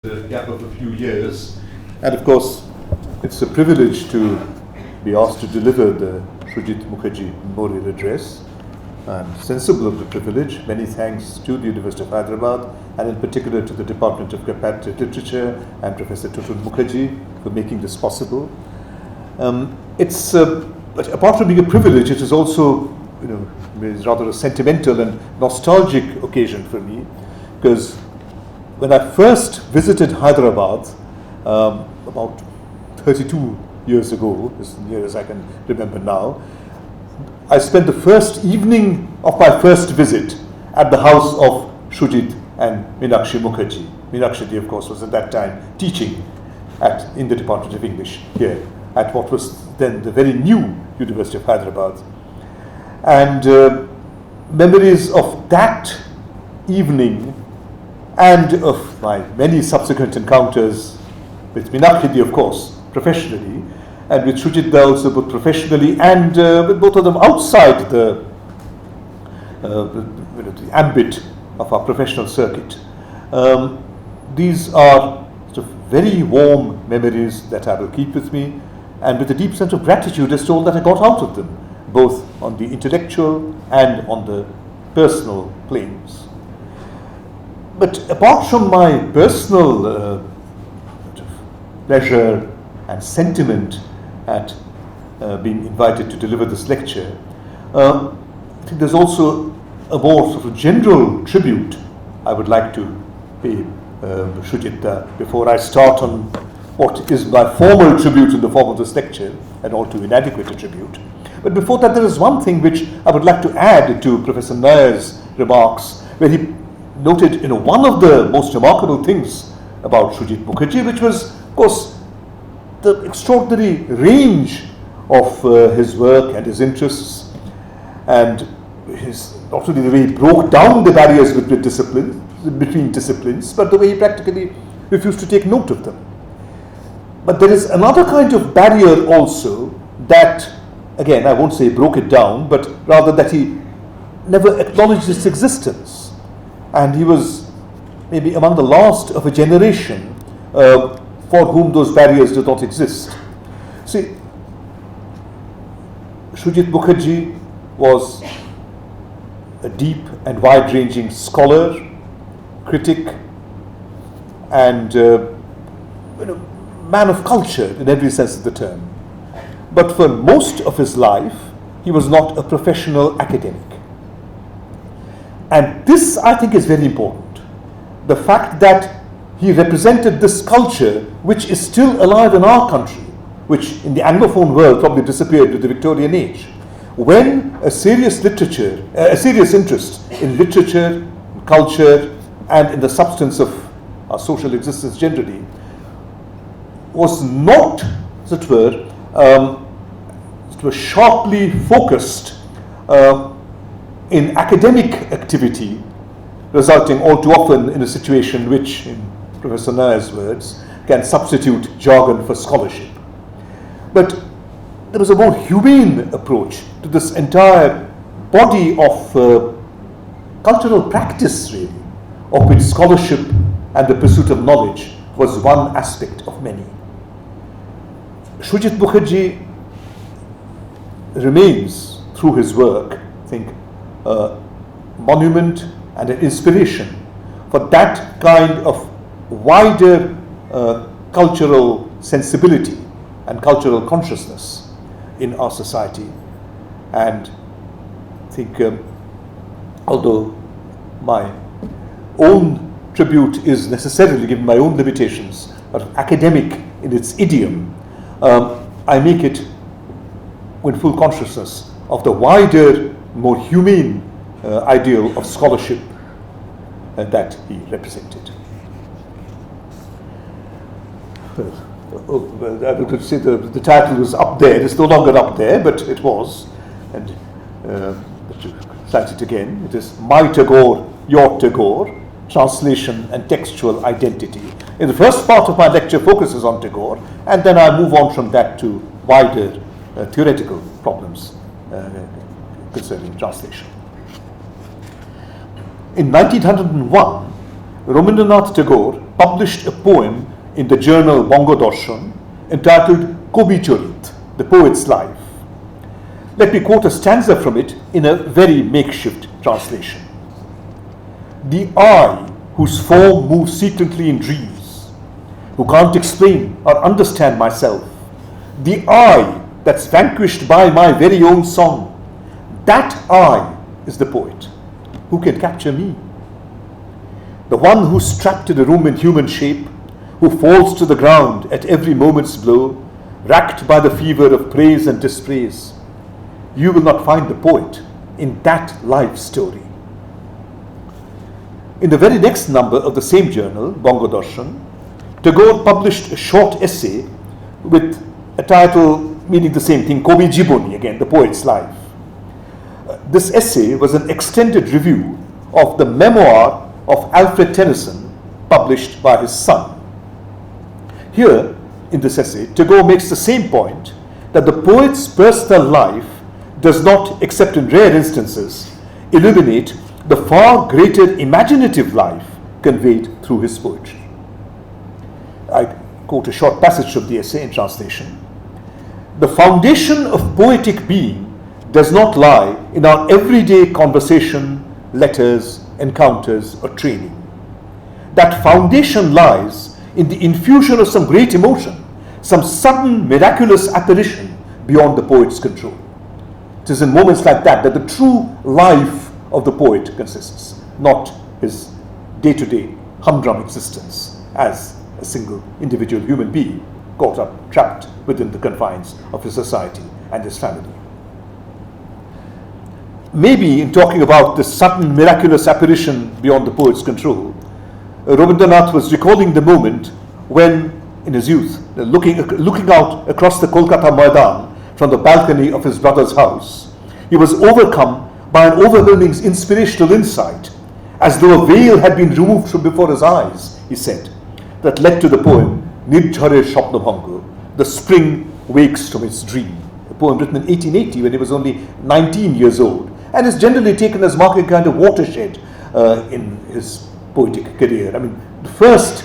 a gap of a few years. And of course, it's a privilege to be asked to deliver the Sujit Mukherjee Memorial Address. I'm sensible of the privilege. Many thanks to the University of Hyderabad, and in particular to the Department of Comparative Literature and Professor Sujit Mukherjee for making this possible. But apart from being a privilege, it is also, is rather a sentimental and nostalgic occasion for me, because when I first visited Hyderabad about 32 years ago, as near as I can remember now, I spent the first evening of my first visit at the house of Sujit and Meenakshi Mukherjee. Meenakshi, of course, was at that time teaching in the Department of English here at what was then the very new University of Hyderabad. And memories of that evening and of my many subsequent encounters with Meenakshi, of course, professionally, and with Sujit also both professionally and with both of them outside the ambit of our professional circuit. These are sort of very warm memories that I will keep with me, and with a deep sense of gratitude as to all that I got out of them, both on the intellectual and on the personal planes. But apart from my personal pleasure and sentiment at being invited to deliver this lecture, I think there's also a more sort of general tribute I would like to pay Sujit before I start on what is my formal tribute in the form of this lecture, and all too inadequate a tribute. But before that, there is one thing which I would like to add to Professor Nair's remarks, where he noted one of the most remarkable things about Sujit Mukherjee, which was, of course, the extraordinary range of his work and his interests, and not only the way he broke down the barriers between disciplines, but the way he practically refused to take note of them. But there is another kind of barrier also that, again, I won't say broke it down, but rather that he never acknowledged its existence. And he was maybe among the last of a generation for whom those barriers did not exist. See, Sujit Mukherjee was a deep and wide-ranging scholar, critic, and man of culture in every sense of the term. But for most of his life, he was not a professional academic. And this, I think, is very important. The fact that he represented this culture, which is still alive in our country, which in the Anglophone world probably disappeared with the Victorian age. When a serious interest in literature, culture, and in the substance of our social existence generally was not, as it were, sharply focused in academic activity, resulting all too often in a situation which, in Professor Nair's words, can substitute jargon for scholarship. But there was a more humane approach to this entire body of cultural practice, really, of which scholarship and the pursuit of knowledge was one aspect of many. Sujit Mukherjee remains, through his work, I think, a monument and an inspiration for that kind of wider cultural sensibility and cultural consciousness in our society. And I think, although my own tribute is necessarily, given my own limitations, but academic in its idiom, I make it with full consciousness of the wider, more humane ideal of scholarship that he represented. I would say the title was up there. It's no longer up there, but it was. And to cite it again, it is My Tagore, Your Tagore, Translation and Textual Identity. In the first part of my lecture focuses on Tagore, and then I move on from that to wider theoretical problems concerning translation. In 1901, Rabindranath Tagore published a poem in the journal Bongo Darshan entitled Kobi Chorit, The Poet's Life. Let me quote a stanza from it in a very makeshift translation. The I, whose form moves secretly in dreams, who can't explain or understand myself, the I that's vanquished by my very own song, that I is the poet. Who can capture me? The one who's trapped in a room in human shape, who falls to the ground at every moment's blow, racked by the fever of praise and dispraise. You will not find the poet in that life story. In the very next number of the same journal, Bongo Darshan, Tagore published a short essay with a title meaning the same thing, Kobi Jiboni, again, the poet's life. This essay was an extended review of the memoir of Alfred Tennyson, published by his son. Here, in this essay, Tagore makes the same point, that the poet's personal life does not, except in rare instances, illuminate the far greater imaginative life conveyed through his poetry. I quote a short passage of the essay in translation. The foundation of poetic being does not lie in our everyday conversation, letters, encounters, or training. That foundation lies in the infusion of some great emotion, some sudden miraculous apparition beyond the poet's control. It is in moments like that that the true life of the poet consists, not his day-to-day humdrum existence as a single individual human being caught up, trapped within the confines of his society and his family. Maybe in talking about this sudden miraculous apparition beyond the poet's control, Rabindranath was recalling the moment when, in his youth, looking out across the Kolkata Maidan from the balcony of his brother's house, he was overcome by an overwhelming inspirational insight, as though a veil had been removed from before his eyes, he said, that led to the poem Nirjhare Shapnabhango, The Spring Wakes from Its Dream, a poem written in 1880 when he was only 19 years old, and is generally taken as marking a kind of watershed in his poetic career. I mean, the first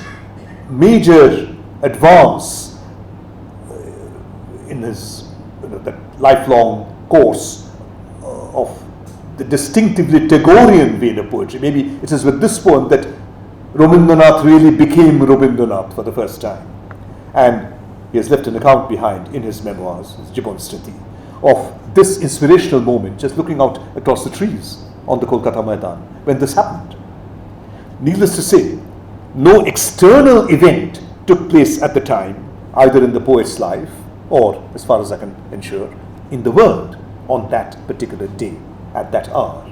major advance in his that lifelong course of the distinctively Tagorean vein of poetry. Maybe it is with this poem that Rabindranath really became Rabindranath for the first time. And he has left an account behind in his memoirs, his Jibon Striti, of this inspirational moment, just looking out across the trees on the Kolkata Maidan, when this happened. Needless to say, no external event took place at the time, either in the poet's life or, as far as I can ensure, in the world on that particular day, at that hour.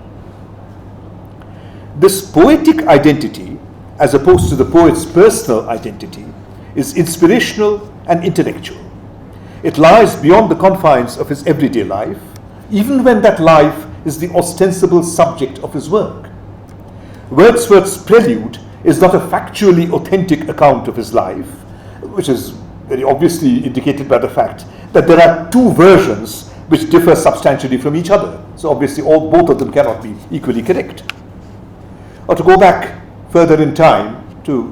This poetic identity, as opposed to the poet's personal identity, is inspirational and intellectual. It lies beyond the confines of his everyday life, even when that life is the ostensible subject of his work. Wordsworth's Prelude is not a factually authentic account of his life, which is very obviously indicated by the fact that there are two versions which differ substantially from each other. So obviously both of them cannot be equally correct. Or to go back further in time to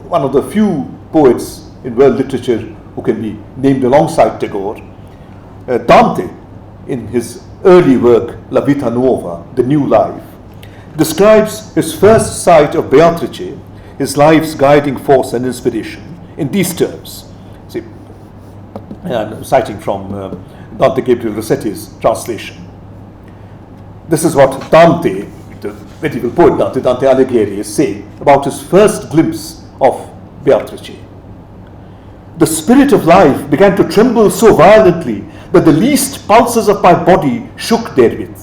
one of the few poets in world literature who can be named alongside Tagore, Dante, in his early work La Vita Nuova, The New Life, describes his first sight of Beatrice, his life's guiding force and inspiration, in these terms. See, I'm citing from Dante Gabriel Rossetti's translation. This is what Dante, the medieval poet Dante Alighieri, is saying about his first glimpse of Beatrice. The spirit of life began to tremble so violently that the least pulses of my body shook therewith,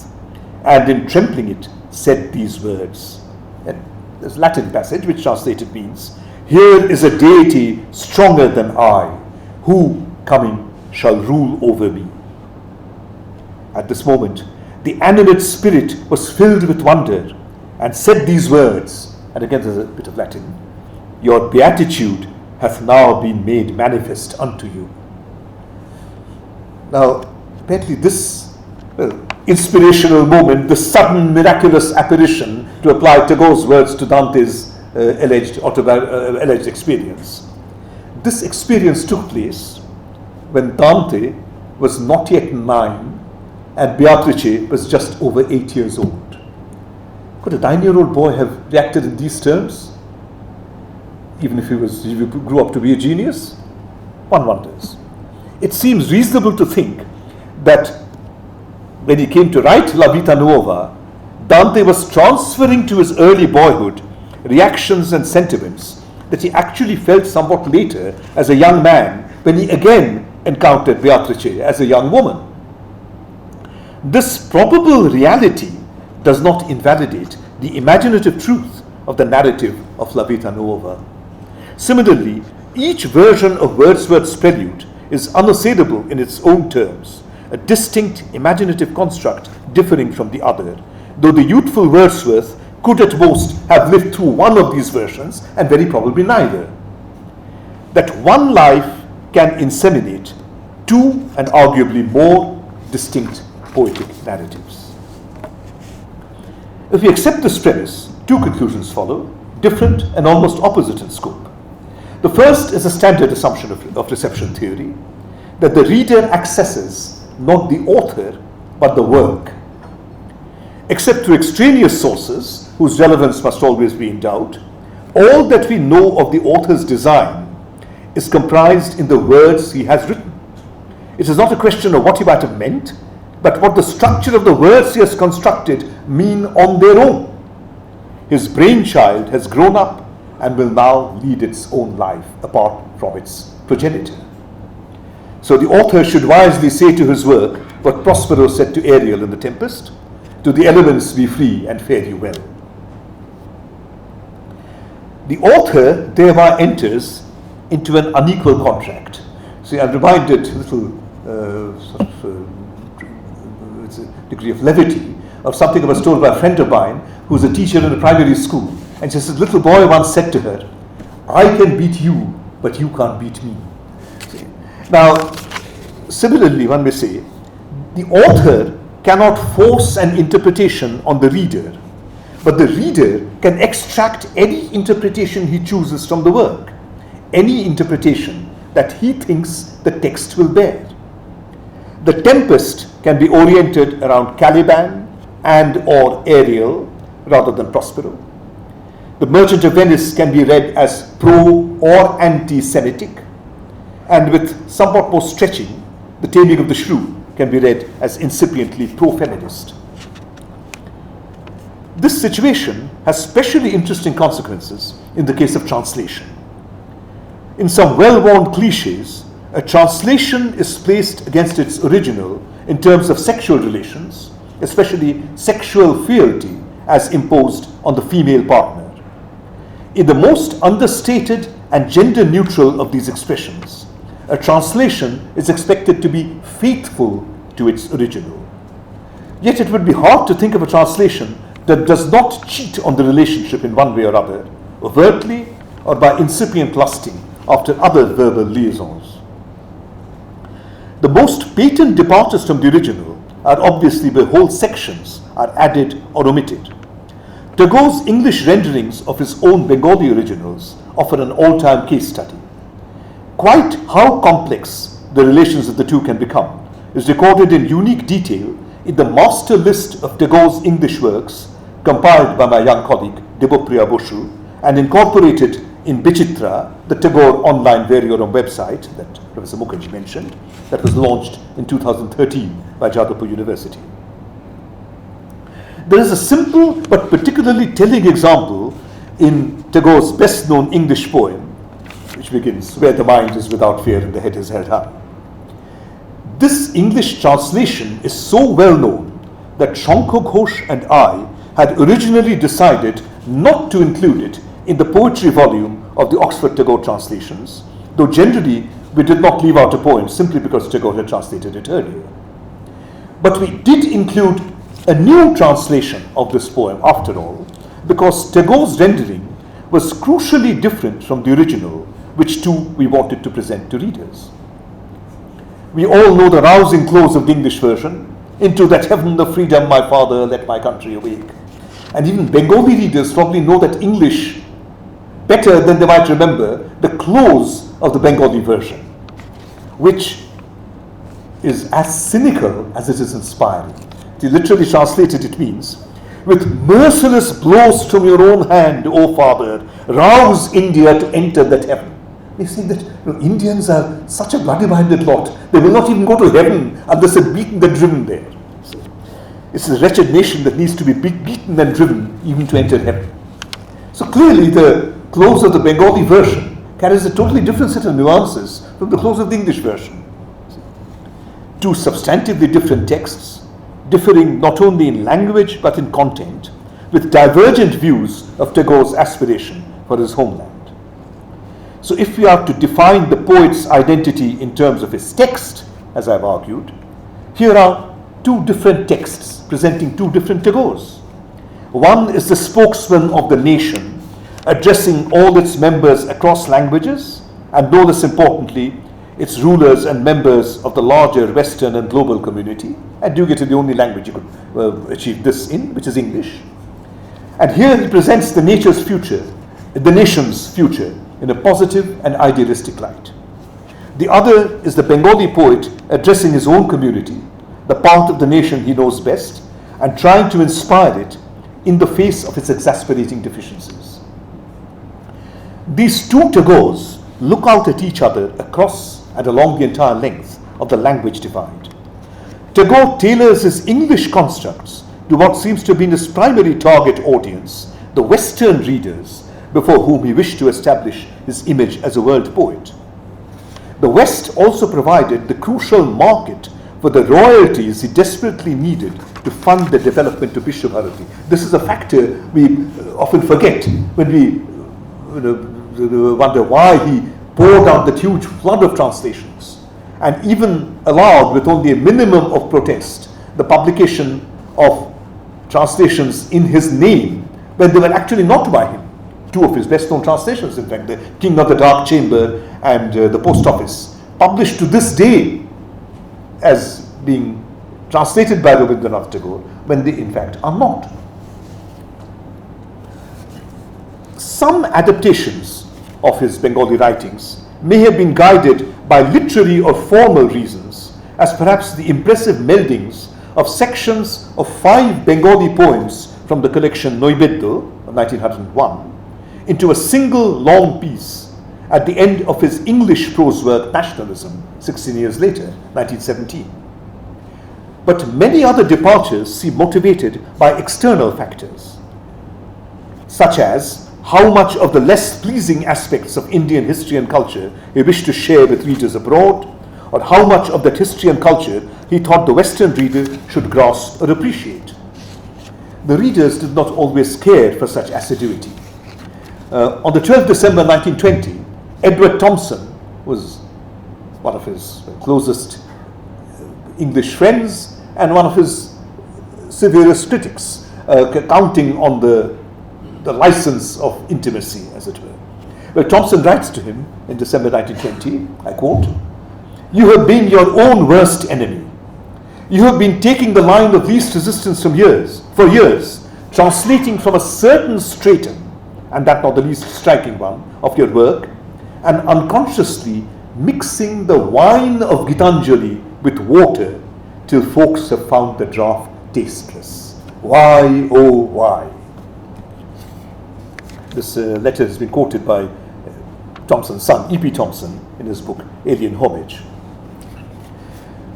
and in trembling it said these words. And there's a Latin passage which translated means, "Here is a deity stronger than I, who, coming, shall rule over me." At this moment, the animate spirit was filled with wonder and said these words, and again there's a bit of Latin, "Your beatitude hath now been made manifest unto you." Now, apparently this inspirational moment, the sudden miraculous apparition, to apply Tagore's words to Dante's alleged experience. This experience took place when Dante was not yet 9 and Beatrice was just over 8 years old. Could a 9-year-old boy have reacted in these terms? Even if he grew up to be a genius? One wonders. It seems reasonable to think that when he came to write La Vita Nuova, Dante was transferring to his early boyhood reactions and sentiments that he actually felt somewhat later as a young man when he again encountered Beatrice as a young woman. This probable reality does not invalidate the imaginative truth of the narrative of La Vita Nuova. Similarly, each version of Wordsworth's prelude is unassailable in its own terms, a distinct imaginative construct differing from the other, though the youthful Wordsworth could at most have lived through one of these versions and very probably neither. That one life can inseminate two and arguably more distinct poetic narratives. If we accept this premise, two conclusions follow, different and almost opposite in scope. The first is a standard assumption of reception theory, that the reader accesses not the author but the work. Except through extraneous sources, whose relevance must always be in doubt, all that we know of the author's design is comprised in the words he has written. It is not a question of what he might have meant, but what the structure of the words he has constructed mean on their own. His brainchild has grown up and will now lead its own life apart from its progenitor. So the author should wisely say to his work what Prospero said to Ariel in The Tempest: "To the elements be free and fare you well." The author thereby enters into an unequal contract. See, I'm reminded a little it's a degree of levity of something I was told by a friend of mine who's a teacher in a primary school. And she says, little boy once said to her, "I can beat you, but you can't beat me." See? Now, similarly, one may say, the author cannot force an interpretation on the reader, but the reader can extract any interpretation he chooses from the work, any interpretation that he thinks the text will bear. The Tempest can be oriented around Caliban and or Ariel rather than Prospero. The Merchant of Venice can be read as pro or anti-Semitic, and with somewhat more stretching, The Taming of the Shrew can be read as incipiently pro-feminist. This situation has specially interesting consequences in the case of translation. In some well-worn cliches, a translation is placed against its original in terms of sexual relations, especially sexual fealty as imposed on the female partner. In the most understated and gender-neutral of these expressions, a translation is expected to be faithful to its original. Yet it would be hard to think of a translation that does not cheat on the relationship in one way or other, overtly or by incipient lusting after other verbal liaisons. The most patent departures from the original are obviously where whole sections are added or omitted. Tagore's English renderings of his own Bengali originals offer an all-time case study. Quite how complex the relations of the two can become is recorded in unique detail in the master list of Tagore's English works compiled by my young colleague Debopriya Boshu and incorporated in Bichitra, the Tagore online variorum website that Professor Mukherjee mentioned, that was launched in 2013 by Jadavpur University. There is a simple but particularly telling example in Tagore's best-known English poem, which begins, "Where the mind is without fear and the head is held high." This English translation is so well known that Shankha Ghosh and I had originally decided not to include it in the poetry volume of the Oxford Tagore translations, though generally we did not leave out a poem simply because Tagore had translated it earlier. But we did include a new translation of this poem after all, because Tagore's rendering was crucially different from the original, which too we wanted to present to readers. We all know the rousing close of the English version, "Into that heaven of freedom, my father, let my country awake." And even Bengali readers probably know that English better than they might remember the close of the Bengali version, which is as cynical as it is inspiring. Literally translated, it means, with merciless blows from your own hand, O Father, rouse India to enter that heaven. They say that Indians are such a bloody-minded lot, they will not even go to heaven unless they're beaten and driven there. So it's a wretched nation that needs to be beaten and driven even to enter heaven. So clearly the close of the Bengali version carries a totally different set of nuances from the close of the English version. Two substantively different texts, differing not only in language but in content, with divergent views of Tagore's aspiration for his homeland. So if we are to define the poet's identity in terms of his text, as I've argued, here are two different texts presenting two different Tagores. One is the spokesman of the nation, addressing all its members across languages, and no less importantly, its rulers and members of the larger Western and global community, and do get to the only language you could achieve this in, which is English. And here he presents the nation's future in a positive and idealistic light. The other is the Bengali poet addressing his own community, the part of the nation he knows best, and trying to inspire it in the face of its exasperating deficiencies. These two Tagores look out at each other across and along the entire length of the language divide. Tagore tailors his English constructs to what seems to have been his primary target audience, the Western readers, before whom he wished to establish his image as a world poet. The West also provided the crucial market for the royalties he desperately needed to fund the development of Vishwabharati. This is a factor we often forget when we wonder why he poured out that huge flood of translations and even allowed, with only a minimum of protest, the publication of translations in his name when they were actually not by him. Two of his best known translations, in fact, the King of the Dark Chamber and the Post Office, published to this day as being translated by Rabindranath Tagore, when they in fact are not. Some adaptations of his Bengali writings may have been guided by literary or formal reasons, as perhaps the impressive meldings of sections of 5 Bengali poems from the collection Noibeddo of 1901 into a single long piece at the end of his English prose work Nationalism 16 years later, 1917. But many other departures seem motivated by external factors, such as how much of the less pleasing aspects of Indian history and culture he wished to share with readers abroad, or how much of that history and culture he thought the Western reader should grasp or appreciate. The readers did not always care for such assiduity. On the 12th December 1920, Edward Thompson was one of his closest English friends and one of his severest critics, counting on the license of intimacy, as it were. Well, Thompson writes to him in December 1920, I quote, "You have been your own worst enemy. You have been taking the line of least resistance for years, translating from a certain stratum, and that not the least striking one, of your work, and unconsciously mixing the wine of Gitanjali with water till folks have found the draught tasteless. Why, oh why?" This letter has been quoted by Thompson's son, E.P. Thompson, in his book Alien Homage.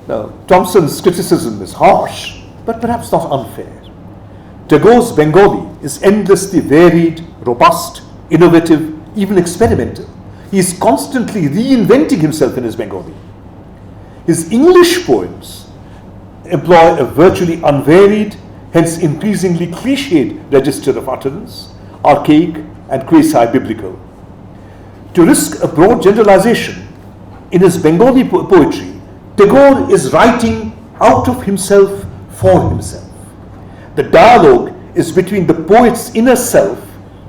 Now, Thompson's criticism is harsh, but perhaps not unfair. Tagore's Bengali is endlessly varied, robust, innovative, even experimental. He is constantly reinventing himself in his Bengali. His English poems employ a virtually unvaried, hence increasingly cliched register of utterance, archaic and quasi-biblical. To risk a broad generalization, in his Bengali poetry, Tagore is writing out of himself for himself. The dialogue is between the poet's inner self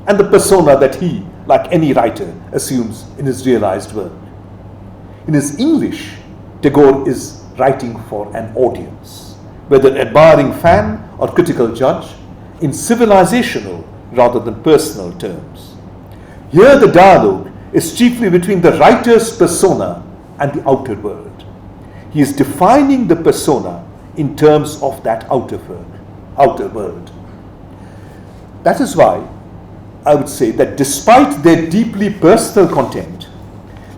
and the persona that he, like any writer, assumes in his realized work. In his English, Tagore is writing for an audience, whether admiring fan or critical judge, in civilizational rather than personal terms. Here the dialogue is chiefly between the writer's persona and the outer world. He is defining the persona in terms of that outer world. That is why I would say that despite their deeply personal content,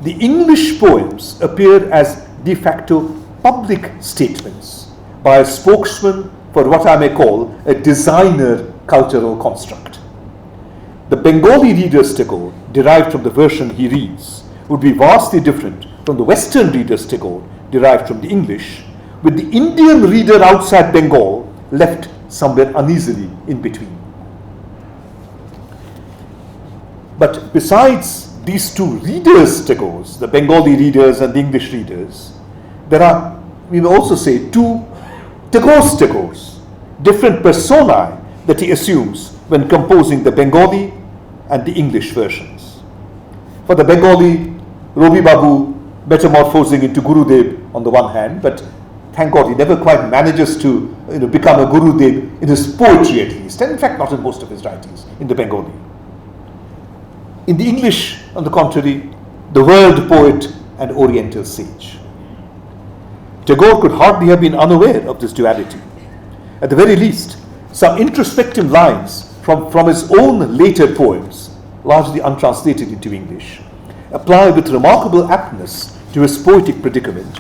the English poems appear as de facto public statements by a spokesman for what I may call a designer cultural construct. The Bengali reader's Tagore, derived from the version he reads, would be vastly different from the Western reader's Tagore, derived from the English, with the Indian reader outside Bengal left somewhere uneasily in between. But besides these two readers' Tagores, the Bengali readers and the English readers, there are, we may also say, two Tagores, different personae that he assumes when composing the Bengali and the English versions. For the Bengali, Robi Babu metamorphosing into Gurudev on the one hand, but thank God he never quite manages to become a Gurudev in his poetry at least, and in fact not in most of his writings in the Bengali. In the English, on the contrary, the world poet and Oriental sage. Tagore could hardly have been unaware of this duality. At the very least, some introspective lines from his own later poems, largely untranslated into English, apply with remarkable aptness to his poetic predicament,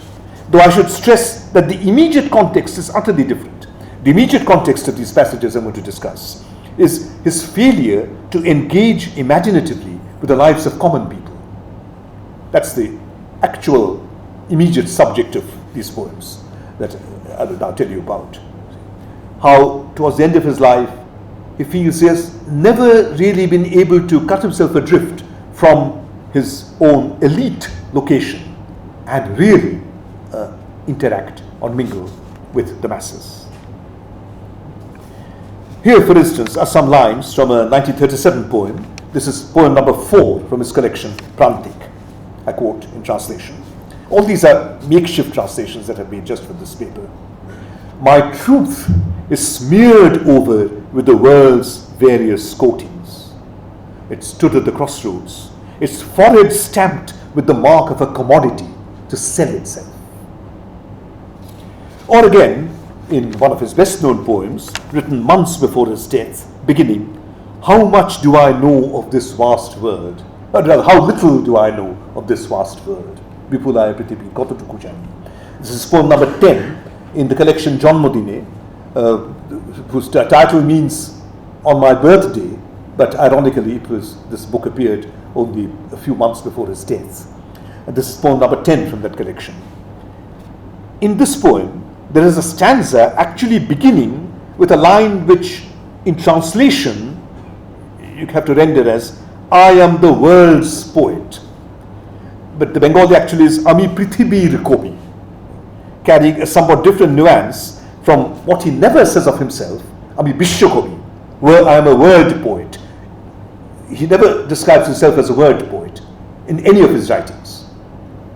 though I should stress that the immediate context is utterly different. The immediate context of these passages I'm going to discuss is his failure to engage imaginatively with the lives of common people. That's the actual immediate subject of these poems that I will now tell you about. How towards the end of his life, he feels he has never really been able to cut himself adrift from his own elite location and really interact or mingle with the masses. Here, for instance, are some lines from a 1937 poem. This is poem number 4 from his collection, Prantik. I quote in translation. All these are makeshift translations that have been just for this paper. My truth is smeared over with the world's various coatings. It stood at the crossroads, its forehead stamped with the mark of a commodity to sell itself. Or again, in one of his best-known poems, written months before his death, beginning, how much do I know of this vast world? Or rather, how little do I know of this vast world? Vipulaya Prithibi, Kototuku Jani. This is poem number 10 in the collection Janmodine, whose title means on my birthday, but ironically this book appeared only a few months before his death. And this is poem number 10 from that collection. In this poem, there is a stanza actually beginning with a line which in translation you have to render as I am the world's poet. But the Bengali actually is Ami Prithibir Kobi, carrying a somewhat different nuance from what he never says of himself, Ami Bishya Kobi, where I am a word poet. He never describes himself as a word poet in any of his writings.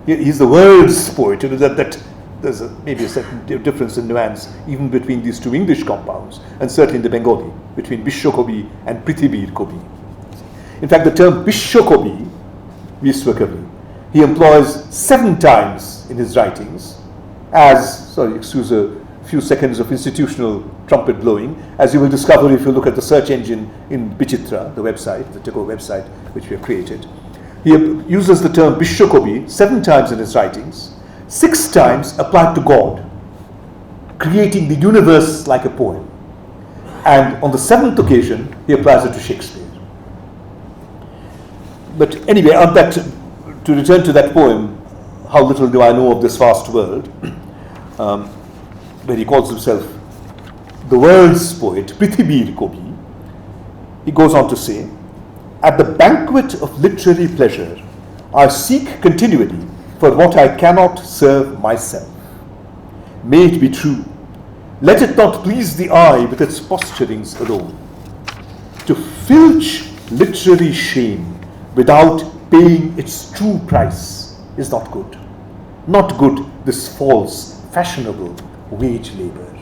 He's the world's poet. That there's maybe a certain difference in nuance even between these two English compounds, and certainly in the Bengali, between Bishya Kobi and Prithibir Kobi. In fact, the term Bishya Kobi, Vishwakavi, he employs 7 times in his writings as, excuse a few seconds of institutional trumpet blowing, as you will discover if you look at the search engine in Bichitra, the website, the Tagore website, which we have created. He uses the term Bishya Kobi 7 times in his writings, 6 times applied to God, creating the universe like a poem. And on the 7th occasion, he applies it to Shakespeare. But anyway, on that, to return to that poem, How Little Do I Know of This Vast World, where he calls himself the world's poet, Prithibir Kobi, he goes on to say, at the banquet of literary pleasure, I seek continually for what I cannot serve myself. May it be true. Let it not please the eye with its posturings alone. To filch literary shame without paying its true price is not good. Not good, this false, fashionable wage labor.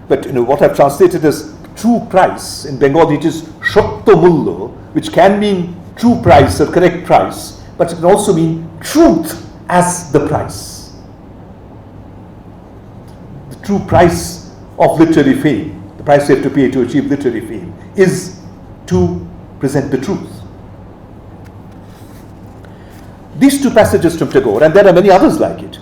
But what I've translated as true price, in Bengali it is Shotto Mullo, which can mean true price or correct price, but it can also mean truth as the price. The true price of literary fame, the price you have to pay to achieve literary fame, is to present the truth. These two passages from Tagore, and there are many others like it,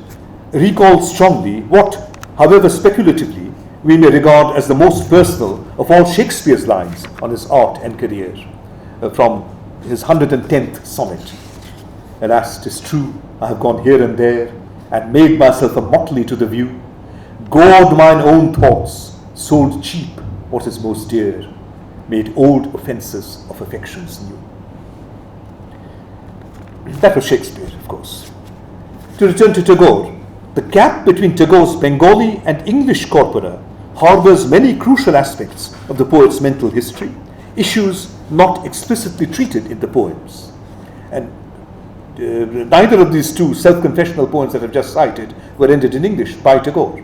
recall strongly what, however speculatively, we may regard as the most personal of all Shakespeare's lines on his art and career, from his 110th sonnet. Alas, 'tis true, I have gone here and there, and made myself a motley to the view, gored mine own thoughts, sold cheap what is most dear, made old offences of affections new. That was Shakespeare, of course. To return to Tagore, the gap between Tagore's Bengali and English corpora harbors many crucial aspects of the poet's mental history, issues not explicitly treated in the poems. And neither of these two self-confessional poems that I've just cited were ended in English by Tagore.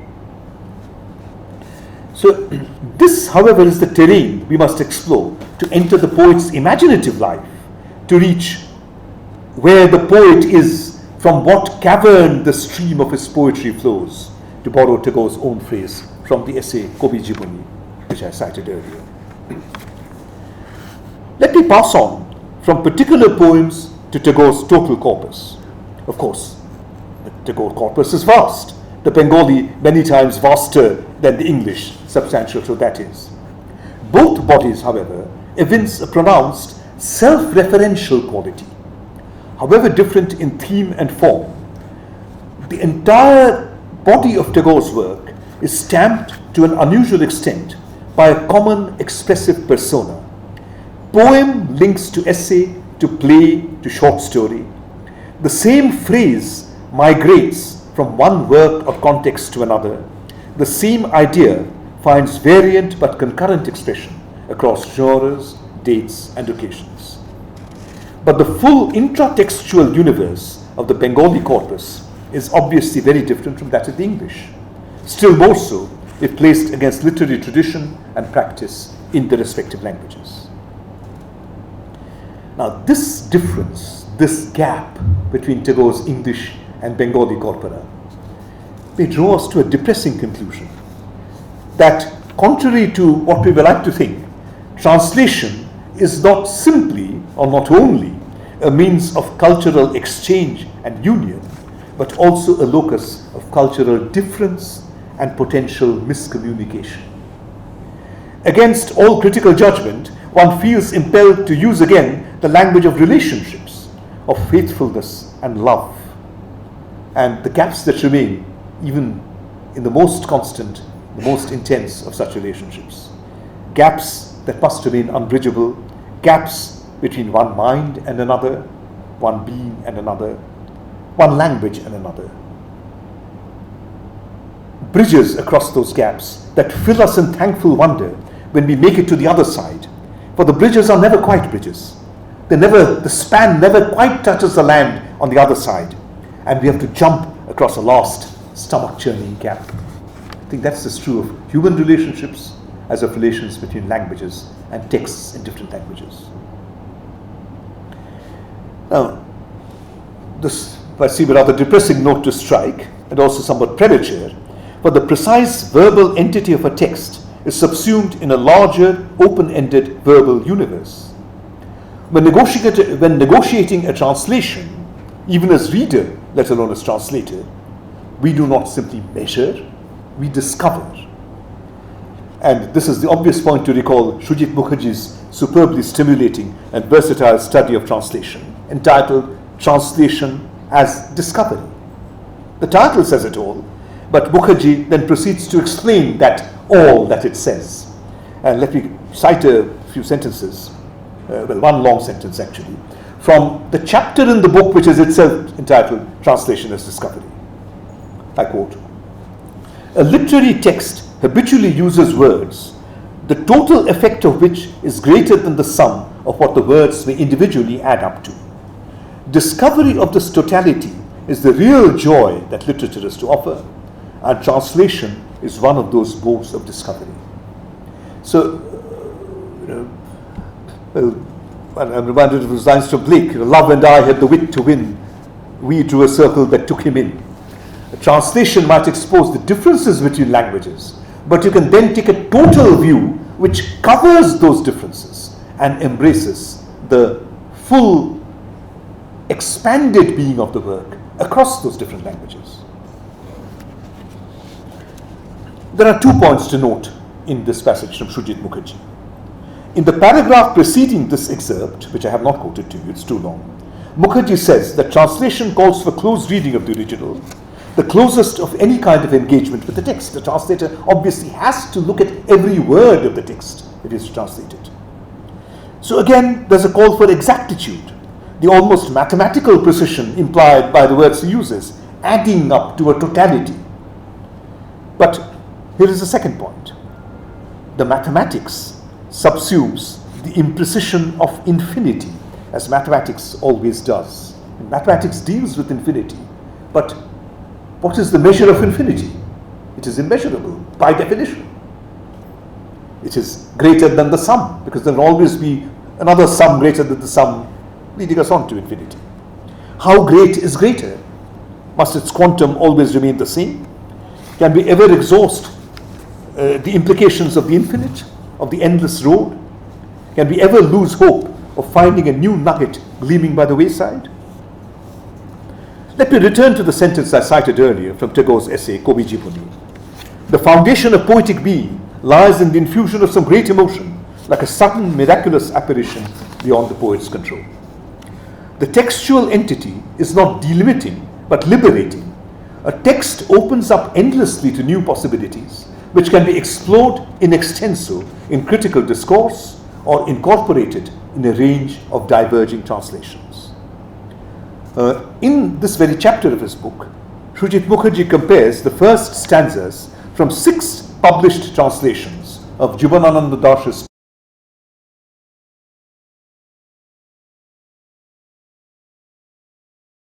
So this, however, is the terrain we must explore to enter the poet's imaginative life, to reach where the poet is, from what cavern the stream of his poetry flows, to borrow Tagore's own phrase from the essay Kobi Jiboni, which I cited earlier. Let me pass on from particular poems to Tagore's total corpus. Of course, the Tagore corpus is vast, the Bengali many times vaster than the English, substantial though that is. Both bodies, however, evince a pronounced self-referential quality. However different in theme and form, the entire body of Tagore's work is stamped to an unusual extent by a common expressive persona. Poem links to essay, to play, to short story. The same phrase migrates from one work or context to another. The same idea finds variant but concurrent expression across genres, dates, and occasions. But the full intratextual universe of the Bengali corpus is obviously very different from that of the English. Still more so if placed against literary tradition and practice in the respective languages. Now this difference, this gap between Tagore's English and Bengali corpora may draw us to a depressing conclusion that, contrary to what we would like to think, translation is not simply or not only a means of cultural exchange and union, but also a locus of cultural difference and potential miscommunication. Against all critical judgment, one feels impelled to use again the language of relationships, of faithfulness and love, and the gaps that remain even in the most constant, the most intense of such relationships. Gaps that must remain unbridgeable, gaps between one mind and another, one being and another, one language and another. Bridges across those gaps that fill us in thankful wonder when we make it to the other side. For the bridges are never quite bridges. The span never quite touches the land on the other side. And we have to jump across a last stomach-churning gap. I think that's as true of human relationships as of relations between languages and texts in different languages. Now, this might seem a rather depressing note to strike, and also somewhat premature, but the precise verbal entity of a text is subsumed in a larger, open-ended verbal universe. When negotiating a translation, even as reader, let alone as translator, we do not simply measure, we discover. And this is the obvious point to recall Sujit Mukherjee's superbly stimulating and versatile study of translation, entitled Translation as Discovery. The title says it all, but Mukherjee then proceeds to explain that all that it says. And let me cite a few sentences, one long sentence actually, from the chapter in the book which is itself entitled Translation as Discovery. I quote, "A literary text habitually uses words, the total effect of which is greater than the sum of what the words may individually add up to. Discovery of this totality is the real joy that literature is to offer, and translation is one of those modes of discovery." So, I'm reminded of his lines from Blake, love and I had the wit to win, we drew a circle that took him in. A translation might expose the differences between languages, but you can then take a total view which covers those differences and embraces the full expanded being of the work across those different languages. There are 2 points to note in this passage from Sujit Mukherjee. In the paragraph preceding this excerpt, which I have not quoted to you, it's too long, Mukherjee says that translation calls for close reading of the original, the closest of any kind of engagement with the text. The translator obviously has to look at every word of the text if he is to translate it. So again, there's a call for exactitude, the almost mathematical precision implied by the words he uses, adding up to a totality. But here is the second point. The mathematics subsumes the imprecision of infinity, as mathematics always does. And mathematics deals with infinity, but what is the measure of infinity? It is immeasurable by definition. It is greater than the sum, because there will always be another sum greater than the sum, leading us on to infinity. How great is greater? Must its quantum always remain the same? Can we ever exhaust the implications of the infinite, of the endless road? Can we ever lose hope of finding a new nugget gleaming by the wayside? Let me return to the sentence I cited earlier from Tagore's essay, Kobi Jibuni. The foundation of poetic being lies in the infusion of some great emotion, like a sudden miraculous apparition beyond the poet's control. The textual entity is not delimiting, but liberating. A text opens up endlessly to new possibilities, which can be explored in extenso in critical discourse or incorporated in a range of diverging translations. In this very chapter of his book, Sujit Mukherjee compares the first stanzas from 6 published translations of Jibanananda Das's